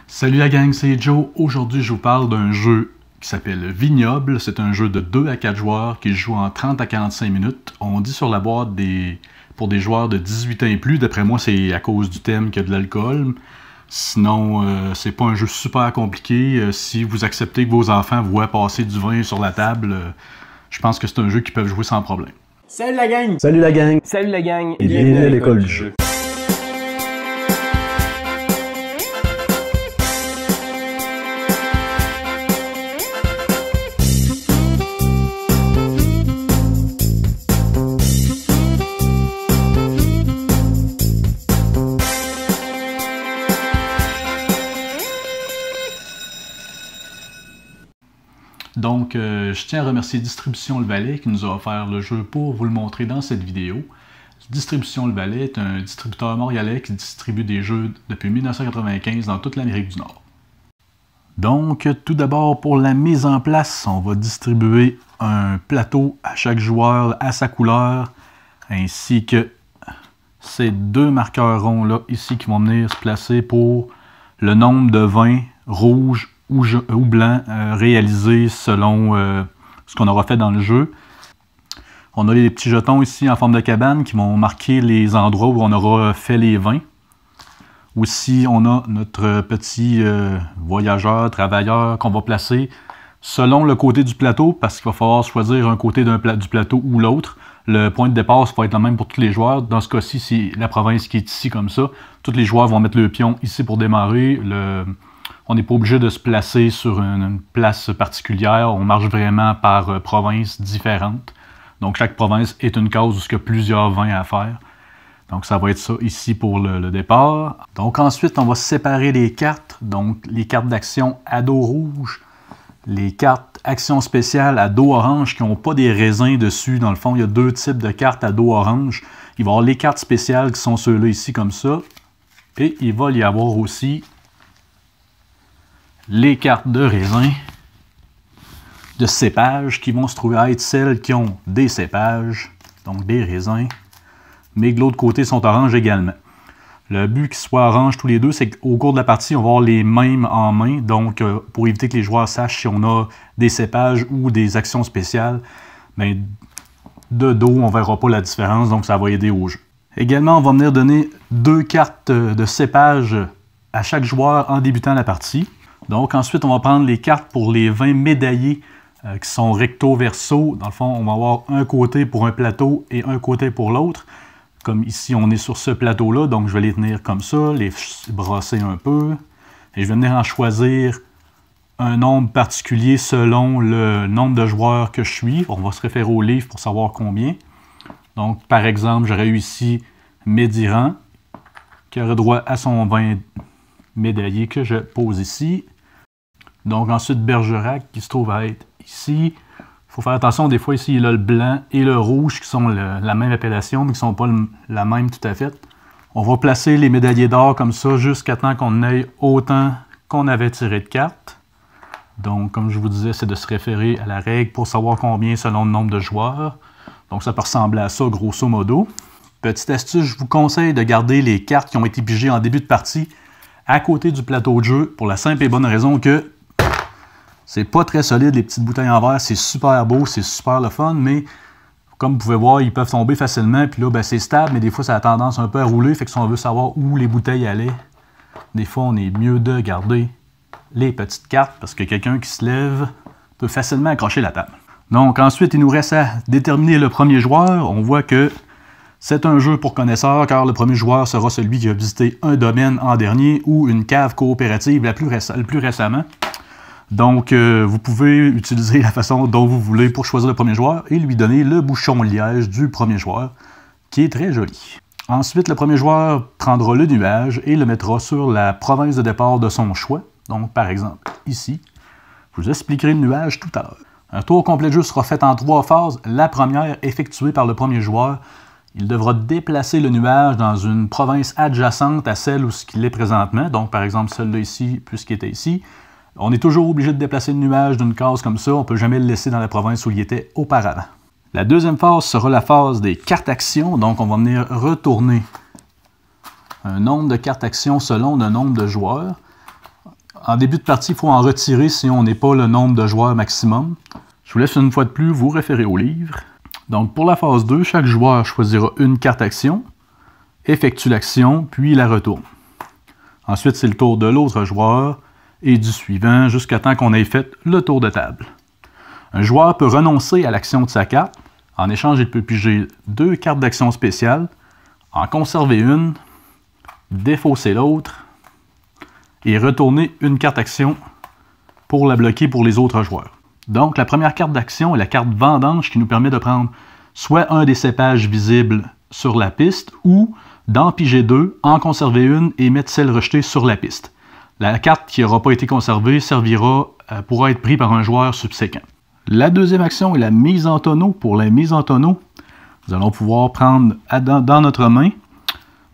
Salut la gang, c'est Joe. Aujourd'hui, je vous parle d'un jeu qui s'appelle Vignoble. C'est un jeu de 2 à 4 joueurs qui se joue en 30 à 45 minutes. On dit sur la boîte pour des joueurs de 18 ans et plus. D'après moi, c'est à cause du thème qu'il y a de l'alcool. Sinon, c'est pas un jeu super compliqué. Si vous acceptez que vos enfants voient passer du vin sur la table, je pense que c'est un jeu qu'ils peuvent jouer sans problème. Salut la gang! Salut la gang! Salut la gang! Et bienvenue à l'école du jeu. Donc, je tiens à remercier Distribution Le Valais qui nous a offert le jeu pour vous le montrer dans cette vidéo. Distribution Le Valais est un distributeur montréalais qui distribue des jeux depuis 1995 dans toute l'Amérique du Nord. Donc, tout d'abord, pour la mise en place, on va distribuer un plateau à chaque joueur à sa couleur, ainsi que ces deux marqueurs ronds-là ici qui vont venir se placer pour le nombre de vins rouges ou blanc réalisé selon ce qu'on aura fait dans le jeu. On a les petits jetons ici en forme de cabane qui vont marquer les endroits où on aura fait les vins. Aussi, on a notre petit voyageur, travailleur qu'on va placer selon le côté du plateau parce qu'il va falloir choisir un côté du plateau ou l'autre. Le point de départ va être le même pour tous les joueurs. Dans ce cas-ci, c'est la province qui est ici comme ça. Tous les joueurs vont mettre le pion ici pour démarrer. On n'est pas obligé de se placer sur une place particulière. On marche vraiment par province différente. Donc, chaque province est une case où il y a plusieurs vins à faire. Donc, ça va être ça ici pour le départ. Donc, ensuite, on va séparer les cartes. Donc, les cartes d'action à dos rouge, les cartes action spéciale à dos orange qui n'ont pas des raisins dessus. Dans le fond, il y a deux types de cartes à dos orange. Il va y avoir les cartes spéciales qui sont ceux-là ici comme ça. Et il va y avoir aussi les cartes de raisin, de cépage, qui vont se trouver à être celles qui ont des cépages, donc des raisins, mais de l'autre côté sont oranges également. Le but qu'ils soient orange tous les deux, c'est qu'au cours de la partie, on va avoir les mêmes en main, donc pour éviter que les joueurs sachent si on a des cépages ou des actions spéciales, mais de dos, on ne verra pas la différence, donc ça va aider au jeu. Également, on va venir donner 2 cartes de cépage à chaque joueur en débutant la partie. Donc ensuite, on va prendre les cartes pour les vins médaillés qui sont recto-verso. Dans le fond, on va avoir un côté pour un plateau et un côté pour l'autre. Comme ici, on est sur ce plateau-là, donc je vais les tenir comme ça, les brasser un peu. Et je vais venir en choisir un nombre particulier selon le nombre de joueurs que je suis. On va se référer au livre pour savoir combien. Donc, par exemple, j'aurais eu ici Médiran, qui aurait droit à son vin médaillé que je pose ici. Donc ensuite Bergerac qui se trouve à être ici. Il faut faire attention, des fois ici il y a le blanc et le rouge qui sont la même appellation mais qui ne sont pas la même tout à fait. On va placer les médaillés d'or comme ça jusqu'à temps qu'on ait autant qu'on avait tiré de cartes. Donc comme je vous disais, c'est de se référer à la règle pour savoir combien selon le nombre de joueurs. Donc ça peut ressembler à ça grosso modo. Petite astuce, je vous conseille de garder les cartes qui ont été pigées en début de partie à côté du plateau de jeu pour la simple et bonne raison que c'est pas très solide, les petites bouteilles en verre, c'est super beau, c'est super le fun, mais comme vous pouvez voir, ils peuvent tomber facilement, puis là, ben, c'est stable, mais des fois, ça a tendance un peu à rouler, fait que si on veut savoir où les bouteilles allaient, des fois, on est mieux de garder les petites cartes, parce que quelqu'un qui se lève peut facilement accrocher la table. Donc ensuite, il nous reste à déterminer le premier joueur. On voit que c'est un jeu pour connaisseurs, car le premier joueur sera celui qui a visité un domaine en dernier ou une cave coopérative le plus récemment. Donc, vous pouvez utiliser la façon dont vous voulez pour choisir le premier joueur et lui donner le bouchon liège du premier joueur, qui est très joli. Ensuite, le premier joueur prendra le nuage et le mettra sur la province de départ de son choix. Donc, par exemple, ici, je vous expliquerai le nuage tout à l'heure. Un tour complet de jeu sera fait en 3 phases. La première, effectuée par le premier joueur, il devra déplacer le nuage dans une province adjacente à celle où il est présentement. Donc, par exemple, celle-là ici, puisqu'il était ici. On est toujours obligé de déplacer le nuage d'une case comme ça. On ne peut jamais le laisser dans la province où il était auparavant. La deuxième phase sera la phase des cartes actions. Donc, on va venir retourner un nombre de cartes actions selon le nombre de joueurs. En début de partie, il faut en retirer si on n'est pas le nombre de joueurs maximum. Je vous laisse une fois de plus vous référer au livre. Donc pour la phase 2, chaque joueur choisira une carte action, effectue l'action, puis la retourne. Ensuite, c'est le tour de l'autre joueur et du suivant jusqu'à temps qu'on ait fait le tour de table. Un joueur peut renoncer à l'action de sa carte. En échange, il peut piger 2 cartes d'action spéciales, en conserver une, défausser l'autre et retourner une carte action pour la bloquer pour les autres joueurs. Donc, la première carte d'action est la carte Vendange qui nous permet de prendre soit un des cépages visibles sur la piste ou d'en piger 2, en conserver une et mettre celle rejetée sur la piste. La carte qui n'aura pas été conservée pourra être prise par un joueur subséquent. La deuxième action est la mise en tonneau. Pour la mise en tonneau, nous allons pouvoir prendre dans notre main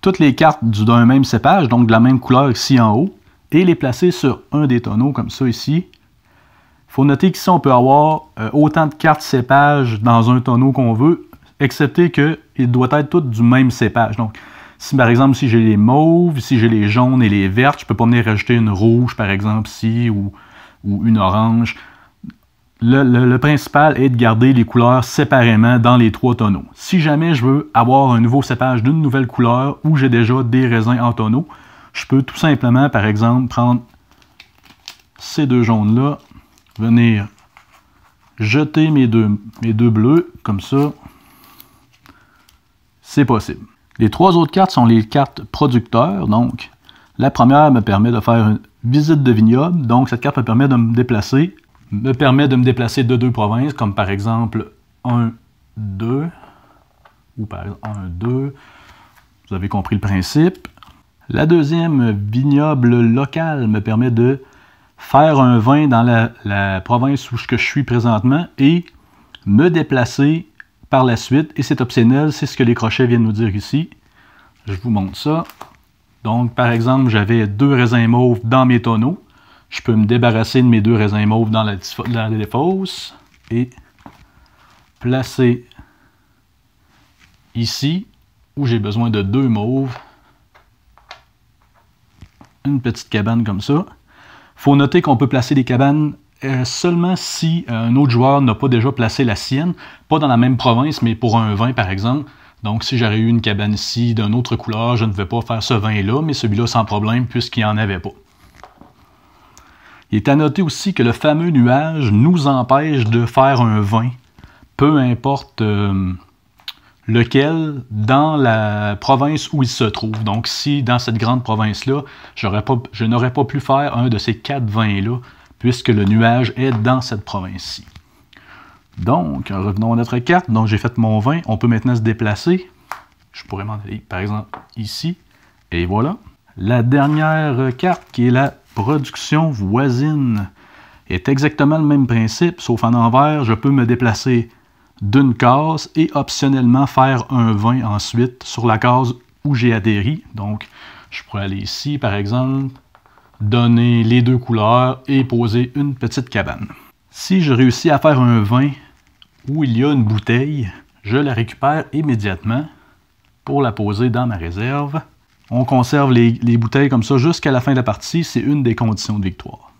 toutes les cartes d'un même cépage, donc de la même couleur ici en haut, et les placer sur un des tonneaux, comme ça ici. Il faut noter qu'ici, on peut avoir autant de cartes cépage dans un tonneau qu'on veut, excepté qu'il doit être toutes du même cépage. Donc, si par exemple, si j'ai les mauves, si j'ai les jaunes et les vertes, je ne peux pas venir rajouter une rouge, par exemple, ici, ou une orange. Le principal est de garder les couleurs séparément dans les 3 tonneaux. Si jamais je veux avoir un nouveau cépage d'une nouvelle couleur ou j'ai déjà des raisins en tonneau, je peux tout simplement, par exemple, prendre ces 2 jaunes-là, venir jeter mes deux bleus, comme ça, c'est possible. Les 3 autres cartes sont les cartes producteurs. Donc, la première me permet de faire une visite de vignoble. Donc, cette carte me permet de me déplacer de 2 provinces, comme par exemple 1, 2, ou par exemple 1, 2. Vous avez compris le principe. La deuxième vignoble locale me permet de faire un vin dans la province où je suis présentement et me déplacer par la suite. Et c'est optionnel, c'est ce que les crochets viennent nous dire ici. Je vous montre ça. Donc, par exemple, j'avais 2 raisins mauves dans mes tonneaux. Je peux me débarrasser de mes 2 raisins mauves dans la défausse et placer ici où j'ai besoin de 2 mauves. Une petite cabane comme ça. Il faut noter qu'on peut placer des cabanes seulement si un autre joueur n'a pas déjà placé la sienne, pas dans la même province, mais pour un vin par exemple. Donc si j'aurais eu une cabane ici d'une autre couleur, je ne vais pas faire ce vin-là, mais celui-là sans problème puisqu'il n'y en avait pas. Il est à noter aussi que le fameux nuage nous empêche de faire un vin, peu importe lequel, dans la province où il se trouve. Donc si dans cette grande province-là, je n'aurais pas pu faire un de ces 4 vins-là, puisque le nuage est dans cette province-ci. Donc, revenons à notre carte. Donc j'ai fait mon vin, on peut maintenant se déplacer. Je pourrais m'en aller par exemple ici, et voilà. La dernière carte qui est la production voisine est exactement le même principe, sauf en envers, je peux me déplacer d'une case et optionnellement faire un vin ensuite sur la case où j'ai atterri. Donc, je pourrais aller ici, par exemple, donner les 2 couleurs et poser une petite cabane. Si je réussis à faire un vin où il y a une bouteille, je la récupère immédiatement pour la poser dans ma réserve. On conserve les bouteilles comme ça jusqu'à la fin de la partie, c'est une des conditions de victoire.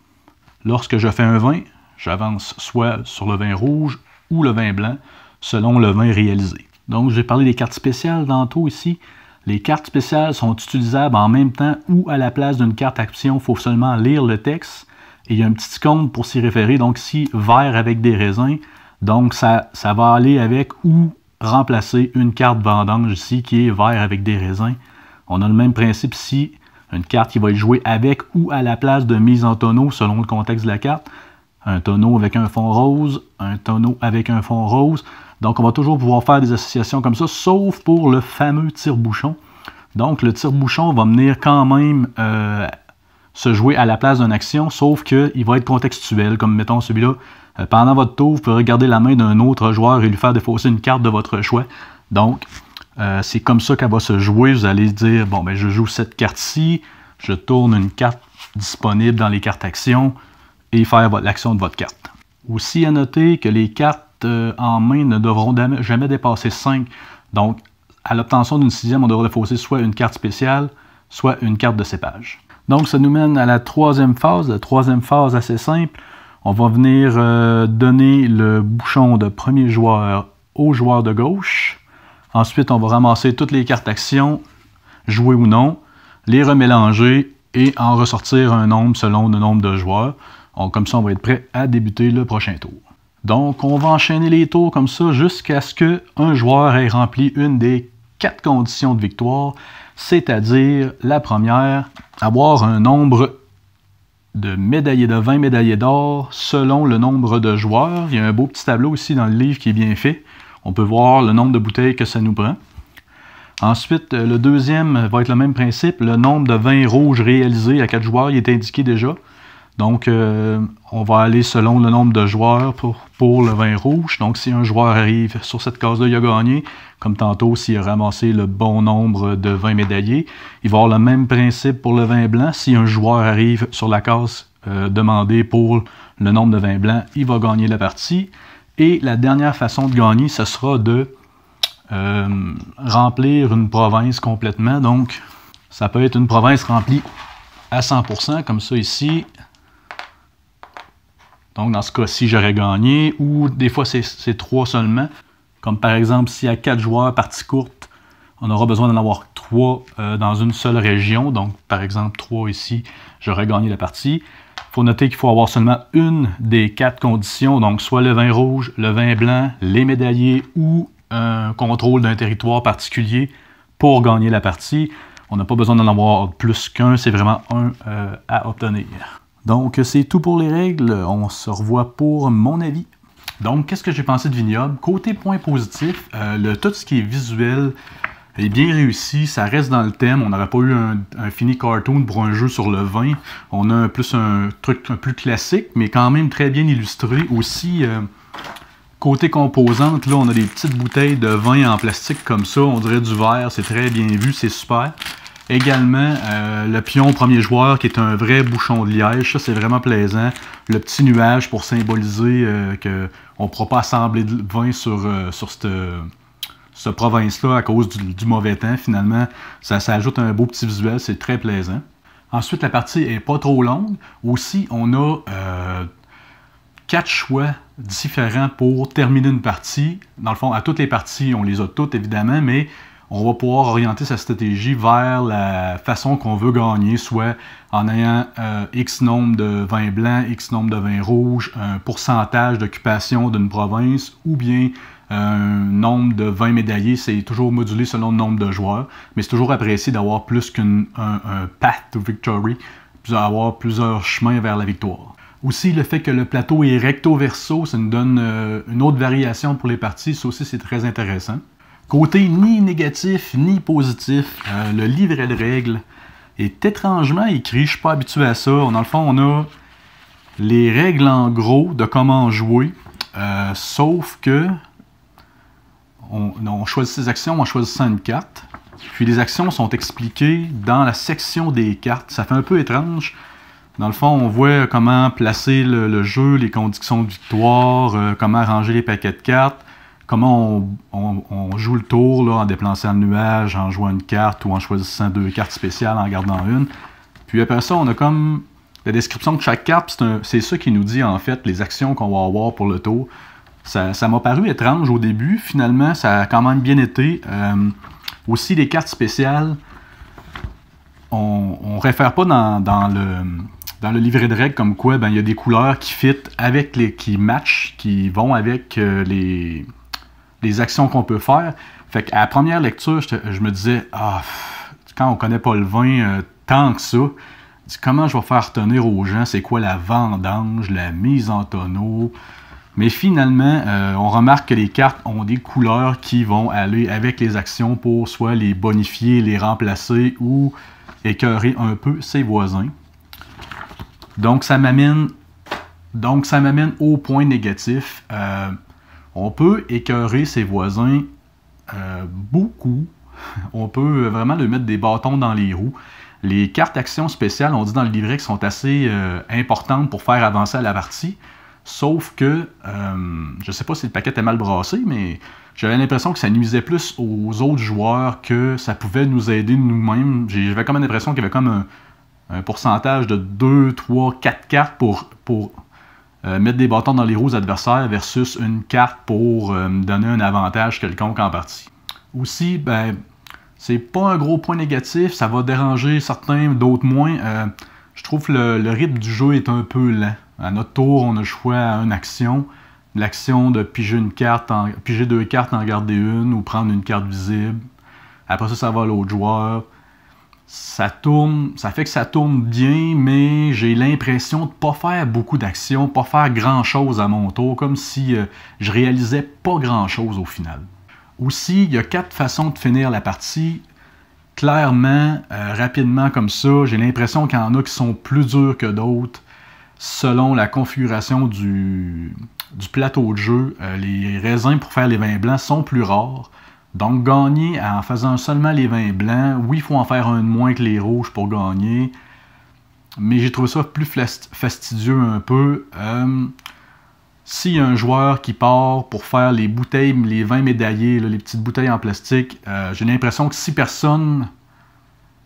Lorsque je fais un vin, j'avance soit sur le vin rouge ou le vin blanc, selon le vin réalisé. Donc j'ai parlé des cartes spéciales tantôt ici. Les cartes spéciales sont utilisables en même temps ou à la place d'une carte action, il faut seulement lire le texte. Et il y a un petit icône pour s'y référer, donc ici, vert avec des raisins. Donc ça va aller avec ou remplacer une carte vendange ici qui est vert avec des raisins. On a le même principe ici, une carte qui va être jouée avec ou à la place de mise en tonneau selon le contexte de la carte. Un tonneau avec un fond rose, un tonneau avec un fond rose. Donc on va toujours pouvoir faire des associations comme ça, sauf pour le fameux tire-bouchon. Donc le tire-bouchon va venir quand même se jouer à la place d'une action, sauf qu'il va être contextuel, comme mettons celui-là. Pendant votre tour, vous pouvez regarder la main d'un autre joueur et lui faire défausser une carte de votre choix. Donc, c'est comme ça qu'elle va se jouer. Vous allez dire, bon, ben, je joue cette carte-ci, je tourne une carte disponible dans les cartes actions et faire l'action de votre carte. Aussi à noter que les cartes en main ne devront jamais dépasser 5. Donc, à l'obtention d'une 6e, on devra défausser soit une carte spéciale, soit une carte de cépage. Donc, ça nous mène à la troisième phase. La troisième phase, assez simple. On va venir donner le bouchon de premier joueur au joueur de gauche. Ensuite, on va ramasser toutes les cartes actions, jouer ou non, les remélanger et en ressortir un nombre selon le nombre de joueurs. Donc, comme ça, on va être prêt à débuter le prochain tour. Donc, on va enchaîner les tours comme ça jusqu'à ce qu'un joueur ait rempli une des 4 conditions de victoire, c'est-à-dire la première, avoir un nombre de médaillés de 20 médaillés d'or selon le nombre de joueurs. Il y a un beau petit tableau ici dans le livre qui est bien fait. On peut voir le nombre de bouteilles que ça nous prend. Ensuite, le deuxième va être le même principe. Le nombre de vins rouges réalisés à 4 joueurs, il est indiqué déjà. Donc, on va aller selon le nombre de joueurs pour le vin rouge. Donc, si un joueur arrive sur cette case-là, il a gagné. Comme tantôt, s'il a ramassé le bon nombre de vins médaillés. Il va avoir le même principe pour le vin blanc. Si un joueur arrive sur la case demandée pour le nombre de vins blancs, il va gagner la partie. Et la dernière façon de gagner, ce sera de remplir une province complètement. Donc, ça peut être une province remplie à 100%, comme ça ici. Donc, dans ce cas-ci, j'aurais gagné. Ou des fois, c'est 3 seulement. Comme par exemple, s'il y a 4 joueurs partie courte, on aura besoin d'en avoir 3 dans une seule région. Donc, par exemple, 3 ici, j'aurais gagné la partie. Il faut noter qu'il faut avoir seulement une des 4 conditions. Donc, soit le vin rouge, le vin blanc, les médaillés ou un contrôle d'un territoire particulier pour gagner la partie. On n'a pas besoin d'en avoir plus qu'un. C'est vraiment un à obtenir. Donc, c'est tout pour les règles. On se revoit pour mon avis. Donc, qu'est-ce que j'ai pensé de Vignoble? Côté point positif, tout ce qui est visuel est bien réussi. Ça reste dans le thème. On n'aurait pas eu un fini cartoon pour un jeu sur le vin. On a plus un truc un peu classique, mais quand même très bien illustré. Aussi, côté composante, là, on a des petites bouteilles de vin en plastique comme ça. On dirait du verre. C'est très bien vu. C'est super. Également, le pion premier joueur qui est un vrai bouchon de liège, ça c'est vraiment plaisant. Le petit nuage pour symboliser qu'on ne pourra pas assembler de vin sur cette province-là à cause du mauvais temps. Finalement, ça ajoute un beau petit visuel, c'est très plaisant. Ensuite, la partie n'est pas trop longue. Aussi, on a 4 choix différents pour terminer une partie. Dans le fond, à toutes les parties, on les a toutes évidemment, mais on va pouvoir orienter sa stratégie vers la façon qu'on veut gagner, soit en ayant X nombre de vins blancs, X nombre de vins rouges, un pourcentage d'occupation d'une province, ou bien un nombre de vins médaillés. C'est toujours modulé selon le nombre de joueurs, mais c'est toujours apprécié d'avoir plus qu'un path to victory, d'avoir plusieurs chemins vers la victoire. Aussi, le fait que le plateau est recto-verso, ça nous donne une autre variation pour les parties. Ça aussi, c'est très intéressant. Côté ni négatif ni positif, le livret de règles est étrangement écrit. Je ne suis pas habitué à ça. Dans le fond, on a les règles en gros de comment jouer, sauf que on choisit ses actions en choisissant une carte. Puis les actions sont expliquées dans la section des cartes. Ça fait un peu étrange. Dans le fond, on voit comment placer le jeu, les conditions de victoire, comment ranger les paquets de cartes. Comment on joue le tour là, en déplaçant le nuage, en jouant une carte ou en choisissant 2 cartes spéciales en gardant une. Puis après ça, on a comme la description de chaque carte. C'est ça qui nous dit en fait les actions qu'on va avoir pour le tour. Ça m'a paru étrange au début. Finalement, ça a quand même bien été. Aussi, les cartes spéciales, on ne réfère pas dans le livret de règles comme quoi il y a des couleurs qui fit avec qui matchent, qui vont avec les actions qu'on peut faire. Fait qu'à la première lecture, je me disais, quand on connaît pas le vin tant que ça, comment je vais faire retenir aux gens c'est quoi la vendange, la mise en tonneau. Mais finalement, on remarque que les cartes ont des couleurs qui vont aller avec les actions pour soit les bonifier, les remplacer ou écœurer un peu ses voisins. Donc ça m'amène au point négatif. On peut écœurer ses voisins beaucoup. On peut vraiment leur mettre des bâtons dans les roues. Les cartes actions spéciales, on dit dans le livret, qui sont assez importantes pour faire avancer à la partie. Sauf que, je ne sais pas si le paquet est mal brassé, mais j'avais l'impression que ça nuisait plus aux autres joueurs que ça pouvait nous aider nous-mêmes. J'avais comme l'impression qu'il y avait comme un pourcentage de 2, 3, 4 cartes pour mettre des bâtons dans les roues adversaires versus une carte pour me donner un avantage quelconque en partie. Aussi, ben, c'est pas un gros point négatif, ça va déranger certains, d'autres moins. Je trouve que le rythme du jeu est un peu lent. À notre tour, on a le choix à une action. L'action de piger piger 2 cartes, en garder une ou prendre une carte visible. Après ça va à l'autre joueur. Ça fait que ça tourne bien, mais j'ai l'impression de ne pas faire beaucoup d'actions, pas faire grand-chose à mon tour, comme si je réalisais pas grand-chose au final. Aussi, il y a 4 façons de finir la partie. Clairement, rapidement comme ça, j'ai l'impression qu'il y en a qui sont plus durs que d'autres selon la configuration du plateau de jeu. Les raisins pour faire les vins blancs sont plus rares. Donc, gagner en faisant seulement les vins blancs, oui, il faut en faire un de moins que les rouges pour gagner, mais j'ai trouvé ça plus fastidieux un peu. S'il y a un joueur qui part pour faire les bouteilles, les vins médaillés, là, les petites bouteilles en plastique, j'ai l'impression que si personne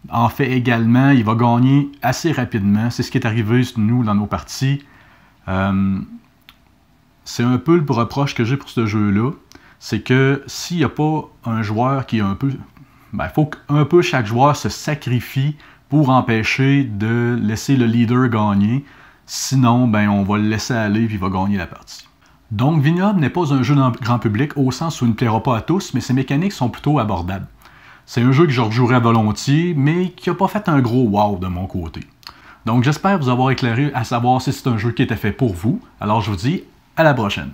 en fait également, il va gagner assez rapidement. C'est ce qui est arrivé, nous, dans nos parties. C'est un peu le reproche que j'ai pour ce jeu-là. C'est que s'il n'y a pas un joueur qui est un peu... Ben, il faut qu'un peu chaque joueur se sacrifie pour empêcher de laisser le leader gagner. Sinon, ben, on va le laisser aller et il va gagner la partie. Donc, Vignoble n'est pas un jeu grand public au sens où il ne plaira pas à tous, mais ses mécaniques sont plutôt abordables. C'est un jeu que je rejouerais volontiers, mais qui n'a pas fait un gros wow de mon côté. Donc, j'espère vous avoir éclairé à savoir si c'est un jeu qui était fait pour vous. Alors, je vous dis à la prochaine.